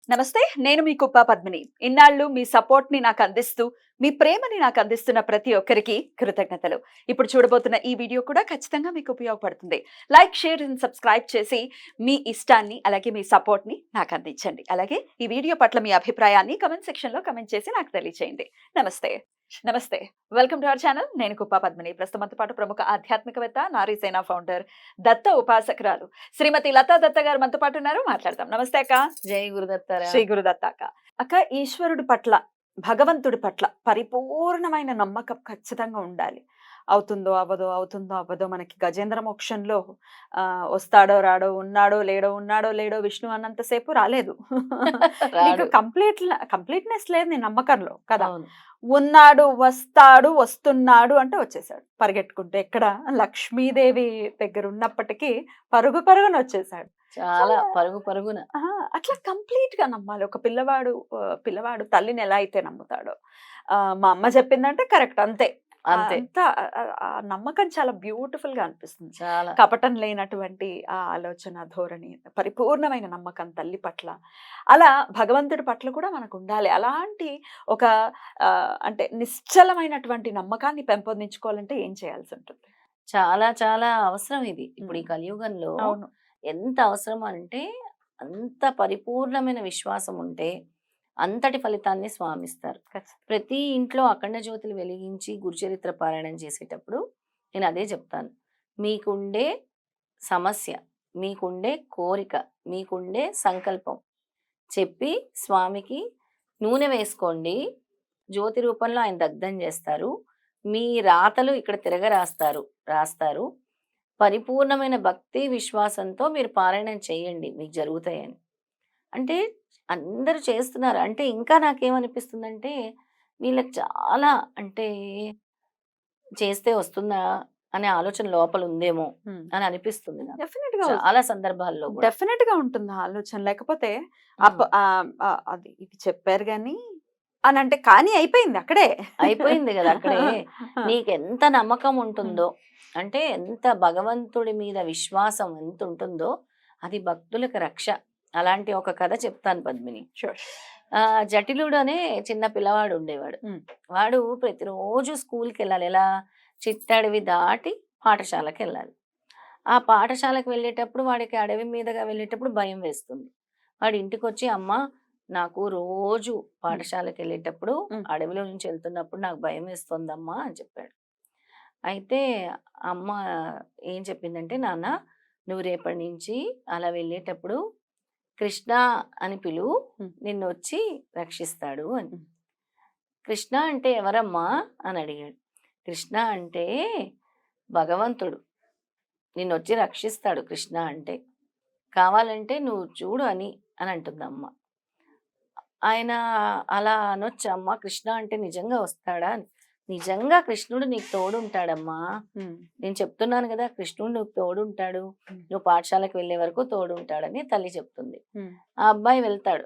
నమస్తే. నేను మీ కుప్ప పద్మిని. ఇన్నాళ్ళు మీ సపోర్ట్‌ని నాకందిస్తూ, మీ ప్రేమని నాకందిస్తున్న ప్రతి ఒక్కరికి కృతజ్ఞతలు. ఇప్పుడు చూడబోతున్న ఈ వీడియో కూడా ఖచ్చితంగా మీకు ఉపయోగపడుతుంది. లైక్, షేర్ అండ్ సబ్స్క్రైబ్ చేసి మీ ఇష్టాన్ని, అలాగే మీ సపోర్ట్‌ని నాకందించండి. అలాగే ఈ వీడియో పట్ల మీ అభిప్రాయాన్ని కామెంట్ సెక్షన్‌లో కామెంట్ చేసి నాకు తెలియచేయండి. నమస్తే. నమస్తే. Welcome to our channel. నేను కుప్ప పద్మిని. ప్రస్తుతం మనతో పాటు ప్రముఖ ఆధ్యాత్మికవేత్త, నారీసేన ఫౌండర్, దత్త ఉపాసకురాలు శ్రీమతి లతా దత్త గారు మనతో పాటు ఉన్నారు. మాట్లాడదాం. నమస్తే అక్క. జై గురుదత్తారా. శ్రీ గురుదత్త అక్క. అక్క, ఈశ్వరుడి పట్ల, భగవంతుడి పట్ల పరిపూర్ణమైన నమ్మకం ఖచ్చితంగా ఉండాలి. అవుతుందో అవ్వదో, అవుతుందో అవ్వదో, మనకి గజేంద్ర మోక్షంలో వస్తాడో రాడో, ఉన్నాడో లేడో, ఉన్నాడో లేడో విష్ణు అన్నంత సేపు రాలేదు. నీకు రాడు. కంప్లీట్‌నెస్ లేదు నీ నమ్మకంలో కదా! అవును. ఉన్నాడు, వస్తాడు, వస్తున్నాడు అంటే వచ్చేసాడు. పరిగెట్టుకుంటూ ఎక్కడ లక్ష్మీదేవి దగ్గర ఉన్నప్పటికీ పరుగు పరుగున వచ్చేసాడు. చాలా చాలా పరుగు పరుగున. అట్లా కంప్లీట్‌గా నమ్మాలి. ఒక పిల్లవాడు తల్లిని ఎలా అయితే నమ్ముతాడో, మా అమ్మ చెప్పిందంటే కరెక్ట్ అంతే. అంతే. అంతా ఆ నమ్మకం చాలా బ్యూటిఫుల్‌గా అనిపిస్తుంది. చాలా. కపటం లేనటువంటి ఆ ఆలోచన ధోరణి, పరిపూర్ణమైన నమ్మకం తల్లి పట్ల. అలా భగవంతుడి పట్ల కూడా మనకుండాలి. అలాంటి ఒక అంటే నిశ్చలమైనటువంటి నమ్మకాన్ని పెంపొందించుకోవాలంటే ఏం చేయాల్సుంటుంది? చాలా చాలా అవసరం ఇది. ఇప్పుడు ఈ హ్మ్. కలియుగంలో అవును. ఎంత అవసరం అంటే, అంత పరిపూర్ణమైన విశ్వాసం ఉంటే, అంతటి ఫలితాన్ని స్వామిస్తారు. ఖచ్చితంగా. ప్రతి ఇంట్లో అఖండ జ్యోతులు వెలిగించి గురుచరిత్ర పారాయణం చేసేటప్పుడు నేను అదే చెప్తాను. మీకుండే సమస్య, మీకుండే కోరిక, మీకుండే సంకల్పం చెప్పి స్వామికి నూనె వేసుకోండి. జ్యోతి రూపంలో ఆయన దగ్ధం చేస్తారు. మీ రాతలు ఇక్కడ రాస్తారు. పరిపూర్ణమైన భక్తి, విశ్వాసంతో మీరు పారాయణం చేయండి. మీకు జరుగుతాయని. అంటే అందరూ చేస్తున్నారు. అంటే ఇంకా నాకేమనిపిస్తుందంటే, వీళ్ళకి చాలా అంటే చేస్తే వస్తుందా అనే ఆలోచన లోపల ఉందేమో హ్మ్. అని అనిపిస్తుంది నాకు. డెఫినిట్‌గా చాలా సందర్భాల్లో గూడా. డెఫినిట్‌గా ఉంటుంది ఆ ఆలోచన. లేకపోతే హ్మ్. అది ఇది చెప్పారు గాని అనంటే కానీ అయిపోయింది అక్కడే. అయిపోయింది గదా! అక్కడే. ఆ! నీకెంత నమ్మకం హ్మ్. ఉంటుందో, అంటే ఎంత భగవంతుడి మీద విశ్వాసం ఎంతుంటుందో, అది భక్తులకు రక్ష. అలాంటి ఒక కథ చెప్తాను పద్మిని. షూర్. జటిలుడు అనే చిన్న పిల్లవాడు ఉండేవాడు. హ్మ్. వాడు ప్రతిరోజు స్కూల్‌కెళ్ళాలి. ఎలా? చిట్టడవి దాటి పాఠశాలకెళ్ళాలి. ఆ పాఠశాలకు వెళ్ళేటప్పుడు వాడికి అడవి మీదుగా వెళ్ళేటప్పుడు భయం వేస్తుంది. వాడు ఇంటికొచ్చి, "అమ్మ, నాకు రోజు హ్మ్. పాఠశాలకెళ్ళేటప్పుడు హ్మ్. అడవిలో నుంచి వెళ్తున్నప్పుడు నాకు భయమేస్తోందమ్మా" అని చెప్పాడు. అయితే అమ్మ ఏం చెప్పిందంటే, "నాన్న, నువ్వు రేపటి నుంచి అలా వెళ్ళేటప్పుడు కృష్ణ అని పిలువు. హ్మ్. నిన్నొచ్చి రక్షిస్తాడు" అని. హ్మ్. "కృష్ణ అంటే ఎవరమ్మా?" అని అడిగాడు. "కృష్ణ అంటే భగవంతుడు. నిన్నొచ్చి రక్షిస్తాడు కృష్ణ అంటే. కావాలంటే నువ్వు చూడు" అని అంటుందమ్మ. ఆయన అలా అనొచ్చా అమ్మా? కృష్ణ అంటే నిజంగా వస్తాడా అని. నిజంగా కృష్ణుడు నీకు తోడుంటాడమ్మా. హ్మ్. నేను చెప్తున్నాను గదా! కృష్ణుడు నీకు తోడుంటాడు. హ్మ్. నువ్వు పాఠశాలకు వెళ్ళే వరకు తోడుంటాడని తల్లి చెప్తుంది. హ్మ్. ఆ అబ్బాయి వెళ్తాడు.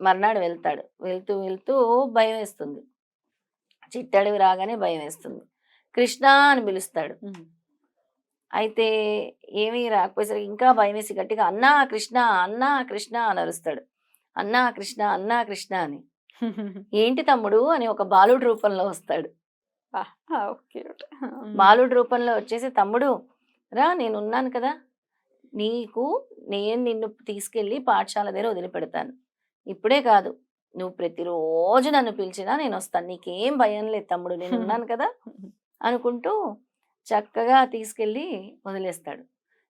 మర్నాడు వెళ్తాడు. వెళ్తూ వెళ్తూ భయమేస్తుంది. చిట్టడవి రాగానే భయమేస్తుంది. కృష్ణ అని పిలుస్తాడు. హ్మ్. అయితే ఏమీ రాకపోయేసరికి ఇంకా భయమేసి గట్టిగా "అన్నా కృష్ణ, అన్నా కృష్ణ" అని అరుస్తాడు. "అన్నా కృష్ణ, అన్నా కృష్ణ" అని. "ఏంటి తమ్ముడు" అని ఒక బాలుడి రూపంలో వస్తాడు. ఆ! క్యూట్. హ్మ్. బాలుడి రూపంలో వచ్చేసి, "తమ్ముడు రా, నేనున్నాను కదా! నీకు నేను నిన్ను తీసుకెళ్ళి పాఠశాల దగ్గర వదిలిపెడతాను. ఇప్పుడే కాదు, నువ్వు ప్రతిరోజు నన్ను పిలిచినా నేనొస్తాను. నీకేం భయం లేదు తమ్ముడు, నేనున్నాను కదా!" అనుకుంటూ చక్కగా తీసుకెళ్ళి వదిలేస్తాడు.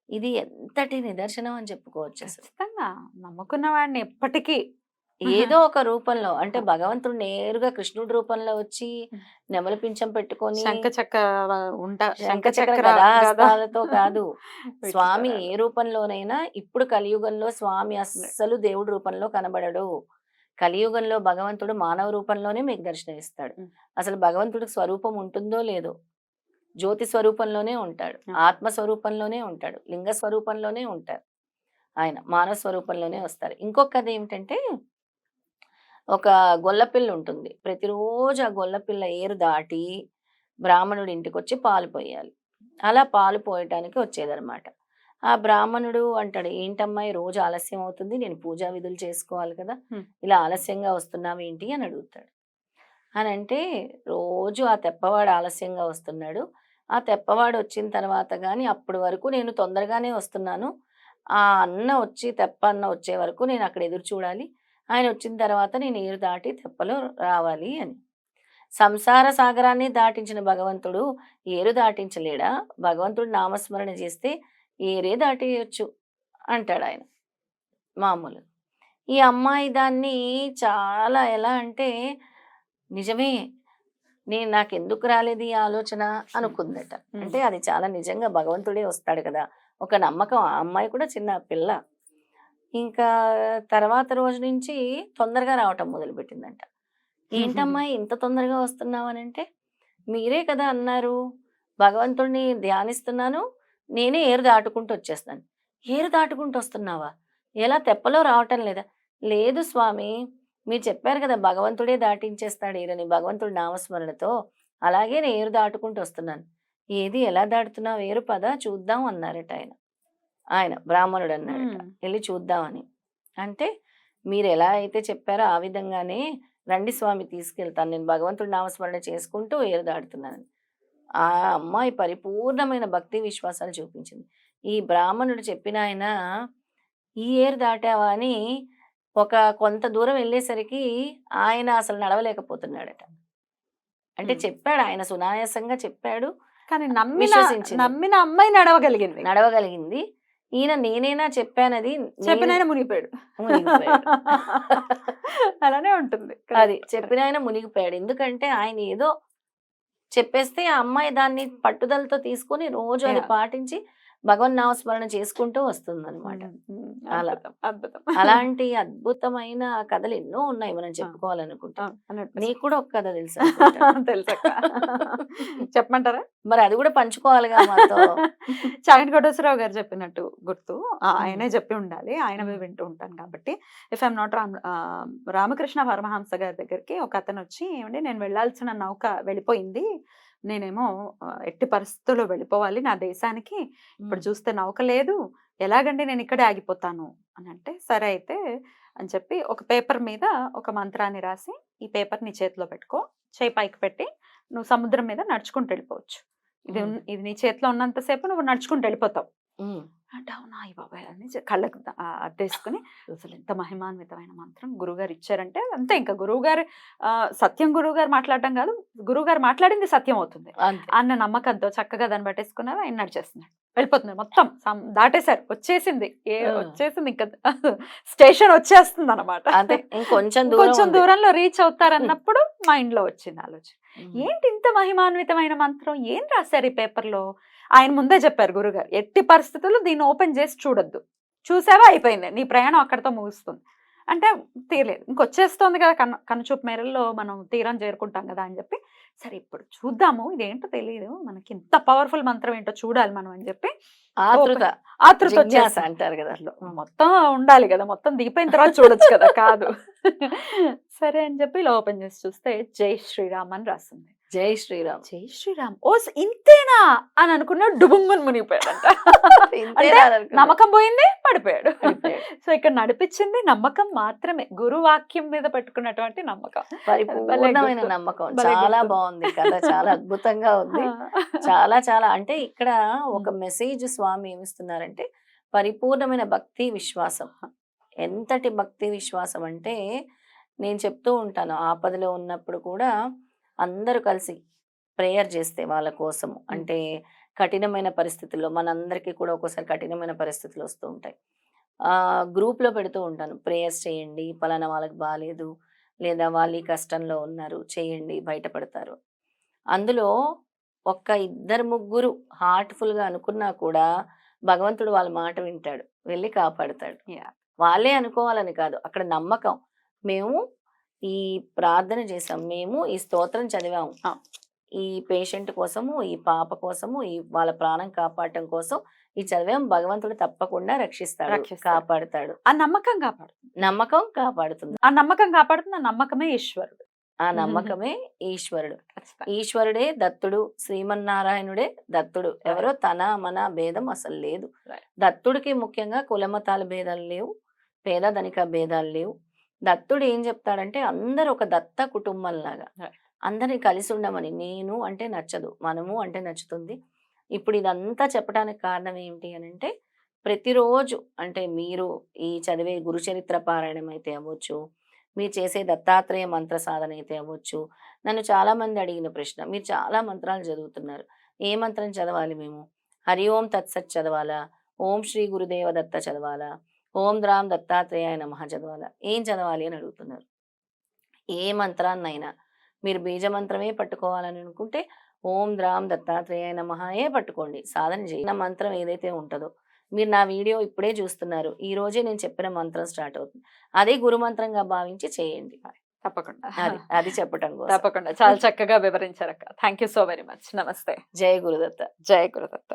ఇది ఎంతటి నిదర్శనం అని చెప్పుకోవచ్చసలు. ఖచ్చితంగా. నమ్ముకున్న వాడిని ఎప్పటికీ ఏదో ఒక రూపంలో అంటే భగవంతుడు నేరుగా కృష్ణుడి రూపంలో వచ్చి నెమలి పించం పెట్టుకొని శంఖ చక్ర శంఖ శంఖచక్ర చక్ర గద గదాహస్తాలతో కాదు. వీటితో స్వామి రాడు. ఏ రూపంలోనైనా ఇప్పుడు కలియుగంలో స్వామి అస్సలు దేవుడి రూపంలో కనబడడు. కలియుగంలో భగవంతుడు మానవ రూపంలోనే మీకు దర్శనమిస్తాడు. హ్మ్. అసలు భగవంతుడికి స్వరూపం ఉంటుందో లేదో, జ్యోతి స్వరూపంలోనే ఉంటాడు. ఆ! ఆత్మ స్వరూపంలోనే ఉంటాడు. లింగ స్వరూపంలోనే ఉంటారు. ఆయన మానవ స్వరూపంలోనే వస్తారు. ఇంకొకదేమిటంటే, ఒక గొల్లపిల్ల ఉంటుంది. ప్రతిరోజు ఆ గొల్లపిల్ల ఏరు దాటి బ్రాహ్మణుడి ఇంటికొచ్చి పాలు పోయాలి. అలా పాలు పోయటానికి వచ్చేదనమాట. ఆ బ్రాహ్మణుడు అంటాడు, ఏంటమ్మాయి రోజు ఆలస్యం అవుతుంది, నేను పూజా విధులు చేసుకోవాలి కదా, హ్మ్. ఇలా ఆలస్యంగా వస్తున్నావు ఏంటి అని అడుగుతాడు. అని అంటే, రోజు ఆ తెప్పవాడు ఆలస్యంగా వస్తున్నాడు, ఆ తెప్పవాడు వచ్చిన తర్వాత కానీ అప్పటి వరకు నేను తొందరగానే వస్తున్నాను, ఆ అన్న వచ్చి తెప్ప అన్న వచ్చే వరకు నేను అక్కడ ఎదురు చూడాలి, ఆయన వచ్చిన తర్వాత నేను ఏరు దాటి తెప్పలో రావాలి అని. సంసార సాగరాన్ని దాటించిన భగవంతుడు ఏరు దాటించలేడా? భగవంతుడు నామస్మరణ చేస్తే ఏరే దాటేయొచ్చు అంటాడాయన మామూలుగా. ఈ అమ్మాయి దాన్ని చాలా ఎలా అంటే, నిజమే, నాకెందుకు రాలేదు ఈ ఆలోచన అనుకుందట. హ్మ్. అంటే అది చాలా నిజంగా భగవంతుడే వస్తాడు కదా! ఒక నమ్మకం. ఆ అమ్మాయి కూడా చిన్న పిల్ల. ఇంకా తర్వాత రోజు నుంచి తొందరగా రావటం మొదలుపెట్టిందంట. ఏంటమ్మా ఇంత తొందరగా వస్తున్నావనంటే, మీరే కదా అన్నారు, భగవంతుడిని ధ్యానిస్తున్నాను, నేనే ఏరు దాటుకుంటూ వచ్చేస్తాను. ఏరు దాటుకుంటూ వస్తున్నావా? ఎలా తెప్పలో రావటం లేదా? లేదు స్వామి, మీరు చెప్పారు కదా భగవంతుడే దాటించేస్తాడు ఏరని భగవంతుడి నామస్మరణతో. అలాగే నేను ఏరు దాటుకుంటూ వస్తున్నాను. ఏది ఎలా దాటుతున్నావు ఏరు పద చూద్దాం అన్నారట ఆయన. ఆయన బ్రాహ్మణుడు అన్నాడట. హ్మ్. ఎళ్లి చూద్దామని. అంటే మీరెలా అయితే చెప్పారో ఆ విధంగానే రండి స్వామి తీసుకెళ్తాను. నేను భగవంతుడి నామస్మరణ చేసుకుంటూ ఏరు దాటుతున్నానని. ఆ అమ్మాయి పరిపూర్ణమైన భక్తి విశ్వాసాలు చూపించింది. ఈ బ్రాహ్మణుడు చెప్పిన ఆయన, "ఈ ఏరు దాటావా" అని ఒక కొంత దూరం వెళ్ళేసరికి ఆయన అసలు నడవలేకపోతున్నాడట. అంటే హ్మ్. చెప్పాడు ఆయన సునాయాసంగా చెప్పాడు. కానీ నమ్మిన విశ్వసించింది. నమ్మిన అమ్మాయి నడవగలిగింది. నడవగలిగింది. ఈయన నేనేనా చెప్పానది నేను చెప్పినాయన మునిగిపోయాడు. మునిగిపోయాడు. అలానే ఉంటుంది. అది కరెక్ట్. చెప్పిన కరెక్ట్. ఆయన మునిగిపోయాడు. ఎందుకంటే ఆయన ఏదో చెప్పేస్తే ఆ అమ్మాయి దాన్ని పట్టుదలతో తీసుకొని రోజు అది యాహ్! పాటించి భగవన్నామస్మరణ చేసుకుంటూ వస్తుందనమాట. హ్మ్. హ్మ్. అలా. అద్భుతం. అద్భుతం. అలాంటి అద్భుతమైన కథలు ఎన్నో ఉన్నాయి మనం ఆ! చెప్పుకోవాలనుకుంటే. ఆ! 100% నీకు కూడా ఒక కథ తెలుసనుకుంటా. తెలుసక్క. చెప్పమంటారా? మరి అది కూడా పంచుకోవాలిగా మాతో. చాగంటి కోటేశ్వరరావు గారు చెప్పినట్టు గుర్తు. హ్మ్. ఆయనే చెప్పి ఉండాలి. ఆయనవే హ్మ్. వింటూ ఉంటాను కాబట్టి. If I'm not Ramakrishna Paramahansa గారి దగ్గరికి ఒకతనొచ్చి, "ఏవండీ నేను వెళ్ళాల్సిన నౌక వెళ్ళిపోయింది. నేనేమో ఎట్టి పరిస్థితుల్లో వెళ్ళిపోవాలి నా దేశానికి. ఇప్పుడు హ్మ్. చూస్తే నౌక లేదు. ఎలాగండి నేను ఇక్కడే ఆగిపోతాను" అనంటే, "సరే అయితే" అని చెప్పి ఒక పేపర్ మీద ఒక మంత్రాన్ని రాసి, "ఈ పేపర్ నీ చేతిలో పెట్టుకో. చెయ్యి పైకి పెట్టి నువ్వు సముద్రం మీద నడుచుకుంటూ వెళ్ళిపోవచ్చు. హ్మ్. ఇది నీ చేతిలో ఉన్నంత సేపు నువ్వు నడుచుకుంటూ వెళ్ళిపోతావు." హ్మ్. అంటే అవునా అయ్య బాబోయ్! అని కళ్ళకు అద్దేసుకొని అసలు ఎంత మహిమాన్వితమైన మంత్రం గురువుగారు ఇచ్చారంటే అంతే ఇంకా గురువుగారు సత్యం గురువుగారు మాట్లాడడం కాదు. గురువుగారు మాట్లాడింది సత్యం అవుతుంది అంతే. అన్న నమ్మకంతో చక్కగా దాన్ని పట్టేసుకున్నారు. ఆయన నడిచేస్తున్నాడు. వెళ్ళిపోతున్నారు మొత్తం దాటేశారు. వచ్చేసింది. ఆ! వచ్చేసింది ఇంకా స్టేషన్ వచ్చేస్తుందన్నమాట. అంతే. ఇంకొంచెం దూరం ఇంకొంచెం ఉంది. దూరంలో రీచ్ అవుతారన్నప్పుడు మైండ్‌లో వచ్చింది ఆలోచన. హ్మ్. ఏంటి ఇంత మహిమాన్వితమైన మంత్రం? ఏం రాసారు ఈ పేపర్‌లో? ఆయన ముందే చెప్పారు గురువుగారు. ఎట్టి పరిస్థితుల్లో దీన్ని ఓపెన్ చేసి చూడొద్దు. చూసావా అయిపోయింది. నీ ప్రయాణం అక్కడితో ముగుస్తుంది. అంటే తీరలేదు. ఇంకొచ్చేస్తోంది కదా! కనుచూపు మేరల్లో మనం తీరం చేరుకుంటాం కదా! అని చెప్పి, సరే ఇప్పుడు చూద్దాము. ఇదేంటో తెలీదు. మనకి ఇంత పవర్‌ఫుల్ మంత్రం ఏంటో చూడాలి మనం అని చెప్పి ఆతృత. ఓపెన్ ఆతృత జిజ్ఞాస వచ్చేసింది. అంటారు గదా! మొత్తం ఉండాలి గదా! మొత్తం దిగిపోయిన తర్వాత చూడొచ్చు కదా! కాదు. సరే అని చెప్పి ఇలా ఓపెన్ చేసి చూస్తే జై శ్రీరామ్ అని రాసింది. జై శ్రీరామ్. జై శ్రీరామ్. ఓస్ ఇంతేనా అని అనుకున్నాడు. డుబుంగున మునిగిపోయాడంట. అంటే ఇంతేనా అని అనుకున్నాడు. నమ్మకం పోయింది, పడిపోయాడు. పడిపోయాడు. సో ఇక్కడ నడిపించింది నమ్మకం మాత్రమే. గురు వాక్యం మీద పెట్టుకున్నటువంటి నమ్మకం. అది భలే పరిపూర్ణమైన గుర్తు. నమ్మకం. భలే చాలా గుర్తుంది. బావుంది కథ. చాలా అద్భుతంగా ఉంది. ఆ! చాలా చాలా అంటే ఇక్కడ ఒక హ్మ్. మెసేజ్ స్వామి ఏమిస్తున్నారంటే, పరిపూర్ణమైన భక్తి, విశ్వాసం. ఎంతటి భక్తి, విశ్వాసం అంటే నేను చెప్తూ ఉంటాను. ఆపదలో ఉన్నప్పుడు కూడా అందరూ కలిసి ప్రేయర్ చేస్తే వాళ్ళ కోసము. హ్మ్. అంటే కఠినమైన పరిస్థితుల్లో మనందరికీ కూడా ఒక్కోసారి కఠినమైన పరిస్థితులు వస్తూ ఉంటాయి. గ్రూప్‌లో పెడుతూ ఉంటాను. ప్రేయర్స్ చేయండి. పలానా వాళ్ళకి బాలేదు. లేదా వాళ్ళు ఈ కష్టంలో ఉన్నారు. చేయండి బయటపడతారు. అందులో ఒక్క ఇద్దరు, ముగ్గురు హార్ట్‌ఫుల్‌గా అనుకున్నా కూడా భగవంతుడు వాళ్ళ మాట వింటాడు. వెళ్లి కాపాడుతాడు. యాహ్! వాళ్ళే అనుకోవాలని కాదు. అక్కడ నమ్మకం. మేము ఈ ప్రార్థన చేసాం. మేము ఈ స్తోత్రం చదివాము. ఆ! ఈ పేషెంట్ కోసము, ఈ పాప కోసము, ఈ వాళ్ళ ప్రాణం కాపాడటం కోసం ఈ చదివాం. భగవంతుడు తప్పకుండా రక్షిస్తాడు, రక్షిస్తాడు. కాపాడుతాడు. ఆ నమ్మకం కాపాడుతుంది. నమ్మకం కాపాడుతుంది. ఆ నమ్మకం కాపాడుతుంది. ఆ నమ్మకమే ఈశ్వరుడు. ఆ నమ్మకమే ఈశ్వరుడు. ఖచ్చితంగా. ఈశ్వరుడే దత్తుడు, శ్రీమన్నారాయణుడే దత్తుడు. ఎవరో Right. తన మన భేదం అసలు లేదు. Right. దత్తుడికి ముఖ్యంగా కులమతాల భేదాలు లేవు, పేద ధనిక భేదాలు లేవు. దత్తుడు ఏం చెప్తాడంటే అందరూ ఒక దత్త కుటుంబంలాగా Right. అందరిని కలిసి ఉండమని. నేను అంటే నచ్చదు, మనము అంటే నచ్చుతుంది. ఇప్పుడు ఇదంతా చెప్పడానికి కారణం ఏంటి అనంటే ప్రతిరోజు అంటే మీరు ఈ చదివే గురుచరిత్ర పారాయణం అయితే అవ్వచ్చు, మీరు చేసే దత్తాత్రేయ మంత్ర సాధన అయితే అవ్వచ్చు. నన్ను చాలామంది అడిగిన ప్రశ్న, మీరు చాలా మంత్రాలు చదువుతున్నారు. ఏ మంత్రం చదవాలి మేము? హరి ఓం తత్సత్ చదవాలా? ఓం శ్రీ గురుదేవ దత్త చదవాలా? ఓం ద్రాం దత్తాత్రేయాయ నమః చదవాలా? ఏం చదవాలి అని అడుగుతున్నారు. ఏ మంత్రాన్నైనా మీరు బీజ మంత్రమే పట్టుకోవాలని అనుకుంటే ఓం ద్రాం దత్తాత్రేయాయ నమఃయే పట్టుకోండి. సాధన చేయండి. నా మంత్రం ఏదైతే ఉంటుందో మీరు నా వీడియో ఇప్పుడే చూస్తున్నారు. ఈ రోజే నేను చెప్పిన మంత్రం స్టార్ట్ అవుతుంది. అదే గురు మంత్రంగా భావించి చేయండి. తప్పకుండా. అది అది చెప్పటం కోసం. తప్పకుండా. చాలా చక్కగా వివరించారక్క. Thank you so very much. నమస్తే. జై గురుదత్త. జై గురుదత్త.